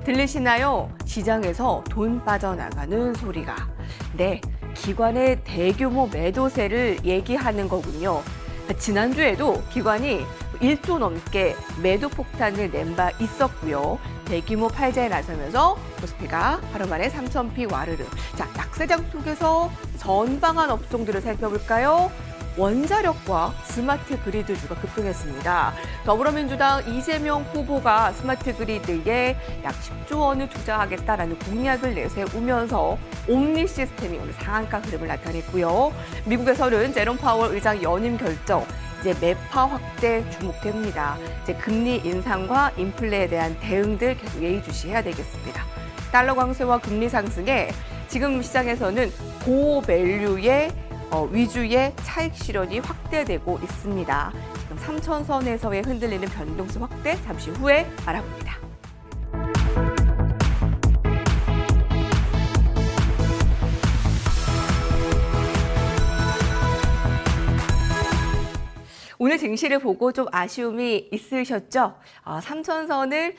들리시나요? 시장에서 돈 빠져나가는 소리가. 네, 기관의 대규모 매도세를 얘기하는 거군요. 지난주에도 기관이 1조 넘게 매도 폭탄을 낸 바 있었고요. 대규모 팔자에 나서면서 코스피가 하루 만에 3,000피 와르르. 자, 약세장 속에서 전방한 업종들을 살펴볼까요? 원자력과 스마트 그리드주가 급등했습니다. 더불어민주당 이재명 후보가 스마트 그리드에 약 10조 원을 투자하겠다라는 공약을 내세우면서 옴니 시스템이 오늘 상한가 흐름을 나타냈고요. 미국에서는 제롬 파월 의장 연임 결정, 이제 매파 확대 주목됩니다. 이제 금리 인상과 인플레에 대한 대응들 계속 예의주시해야 되겠습니다. 달러 강세와 금리 상승에 지금 시장에서는 고밸류의 위주의 차익 실현이 확대되고 있습니다. 지금 3,000선에서의 흔들리는 변동성 확대 잠시 후에 알아봅니다. 오늘 증시를 보고 좀 아쉬움이 있으셨죠? 3,000선을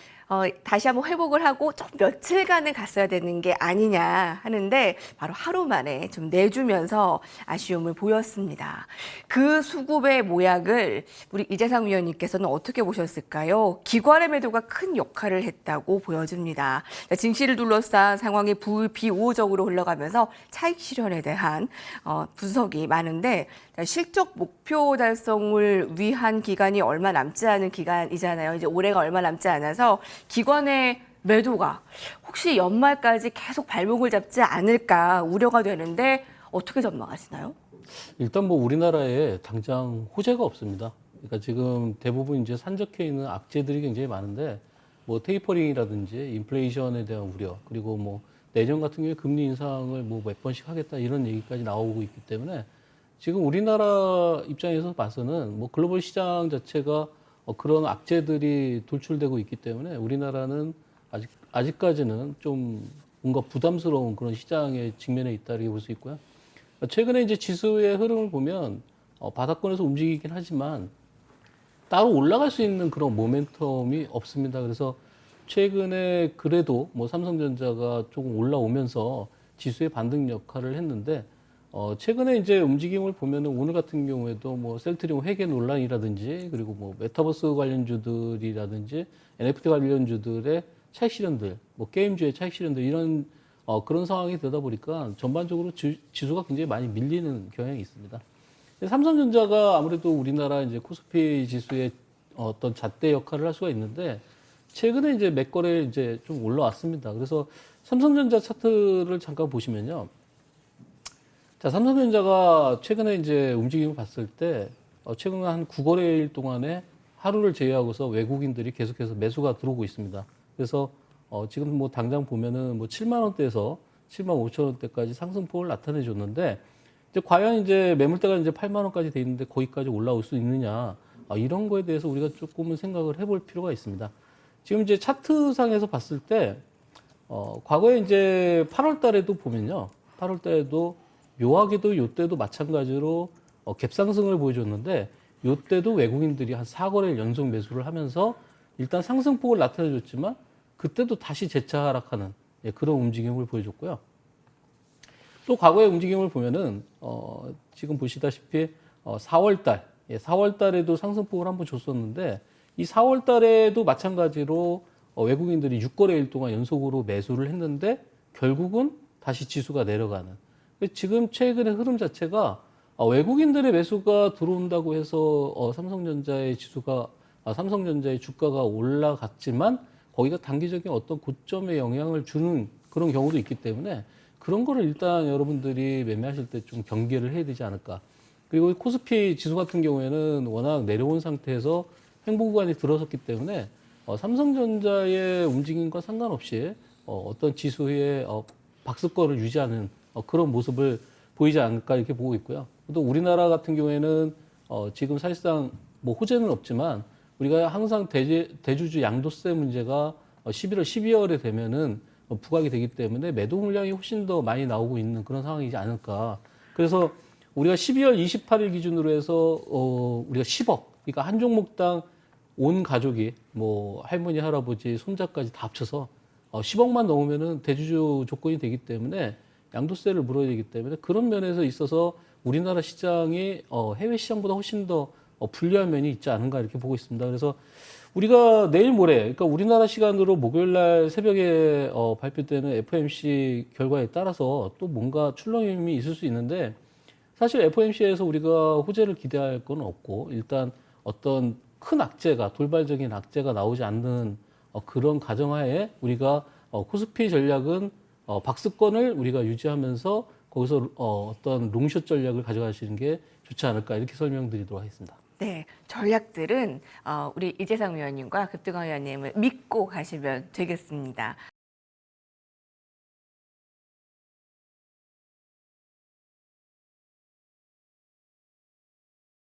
다시 한번 회복을 하고 좀 며칠간은 갔어야 되는 게 아니냐 하는데 바로 하루 만에 좀 내주면서 아쉬움을 보였습니다. 그 수급의 모양을 우리 이재상 위원님께서는 어떻게 보셨을까요? 기관의 매도가 큰 역할을 했다고 보여집니다. 증시를 둘러싼 상황이 비우호적으로 흘러가면서 차익 실현에 대한 분석이 많은데 실적 목표 달성을 위한 기간이 얼마 남지 않은 기간이잖아요. 이제 올해가 얼마 남지 않아서 기관의 매도가 혹시 연말까지 계속 발목을 잡지 않을까 우려가 되는데 어떻게 전망하시나요? 일단 뭐 우리나라에 당장 호재가 없습니다. 그러니까 지금 대부분 이제 산적해 있는 악재들이 굉장히 많은데 뭐 테이퍼링이라든지 인플레이션에 대한 우려, 그리고 뭐 내년 같은 경우에 금리 인상을 뭐 몇 번씩 하겠다 이런 얘기까지 나오고 있기 때문에 지금 우리나라 입장에서 봐서는 뭐 글로벌 시장 자체가 그런 악재들이 돌출되고 있기 때문에 우리나라는 아직까지는 좀 뭔가 부담스러운 그런 시장에 직면해 있다 이렇게 볼 수 있고요. 최근에 이제 지수의 흐름을 보면 바닥권에서 움직이긴 하지만 따로 올라갈 수 있는 그런 모멘텀이 없습니다. 그래서 최근에 그래도 뭐 삼성전자가 조금 올라오면서 지수의 반등 역할을 했는데 최근에 이제 움직임을 보면은 오늘 같은 경우에도 뭐 셀트리온 회계 논란이라든지 그리고 뭐 메타버스 관련주들이라든지 NFT 관련주들의 차익 실현들, 뭐 게임주의 차익 실현들 이런 그런 상황이 되다 보니까 전반적으로 지수가 굉장히 많이 밀리는 경향이 있습니다. 삼성전자가 아무래도 우리나라 이제 코스피 지수의 어떤 잣대 역할을 할 수가 있는데 최근에 이제 매거래 이제 좀 올라왔습니다. 그래서 삼성전자 차트를 잠깐 보시면요. 자, 삼성전자가 최근에 이제 움직임을 봤을 때, 최근 한 9거래일 동안에 하루를 제외하고서 외국인들이 계속해서 매수가 들어오고 있습니다. 그래서, 지금 뭐 당장 보면은 뭐 7만원대에서 7만 5천원대까지 상승폭을 나타내 줬는데, 이제 과연 이제 매물대가 이제 8만원까지 돼 있는데 거기까지 올라올 수 있느냐, 이런 거에 대해서 우리가 조금은 생각을 해볼 필요가 있습니다. 지금 이제 차트상에서 봤을 때, 과거에 이제 8월 달에도 보면요. 8월 달에도 묘하게도 이때도 마찬가지로 갭상승을 보여줬는데 이때도 외국인들이 한 4거래일 연속 매수를 하면서 일단 상승폭을 나타내줬지만 그때도 다시 재차 하락하는 그런 움직임을 보여줬고요. 또 과거의 움직임을 보면은 지금 보시다시피 4월 달, 4월 달에도 상승폭을 한번 줬었는데 이 4월 달에도 마찬가지로 외국인들이 6거래일 동안 연속으로 매수를 했는데 결국은 다시 지수가 내려가는. 지금 최근의 흐름 자체가 외국인들의 매수가 들어온다고 해서 삼성전자의 삼성전자의 주가가 올라갔지만 거기가 단기적인 어떤 고점에 영향을 주는 그런 경우도 있기 때문에 그런 거를 일단 여러분들이 매매하실 때 좀 경계를 해야 되지 않을까. 그리고 코스피 지수 같은 경우에는 워낙 내려온 상태에서 횡보 구간이 들어섰기 때문에 삼성전자의 움직임과 상관없이 어떤 지수의 박스권을 유지하는 그런 모습을 보이지 않을까 이렇게 보고 있고요. 또 우리나라 같은 경우에는 지금 사실상 뭐 호재는 없지만 우리가 항상 대주주 양도세 문제가 11월, 12월에 되면은 부각이 되기 때문에 매도 물량이 훨씬 더 많이 나오고 있는 그런 상황이지 않을까. 그래서 우리가 12월 28일 기준으로 해서 우리가 10억, 그러니까 한 종목당 온 가족이 뭐 할머니, 할아버지, 손자까지 다 합쳐서 10억만 넘으면은 대주주 조건이 되기 때문에 양도세를 물어야 되기 때문에 그런 면에서 있어서 우리나라 시장이 해외 시장보다 훨씬 더 불리한 면이 있지 않은가 이렇게 보고 있습니다. 그래서 우리가 내일 모레, 그러니까 우리나라 시간으로 목요일 날 새벽에 발표되는 FOMC 결과에 따라서 또 뭔가 출렁임이 있을 수 있는데 사실 FOMC에서 우리가 호재를 기대할 건 없고 일단 어떤 큰 악재가 돌발적인 악재가 나오지 않는 그런 가정하에 우리가 코스피 전략은 박스권을 우리가 유지하면서 거기서 어떤 롱숏 전략을 가져가시는 게 좋지 않을까 이렇게 설명드리도록 하겠습니다. 네, 전략들은 우리 이재상 위원님과 급등화 위원님을 믿고 가시면 되겠습니다.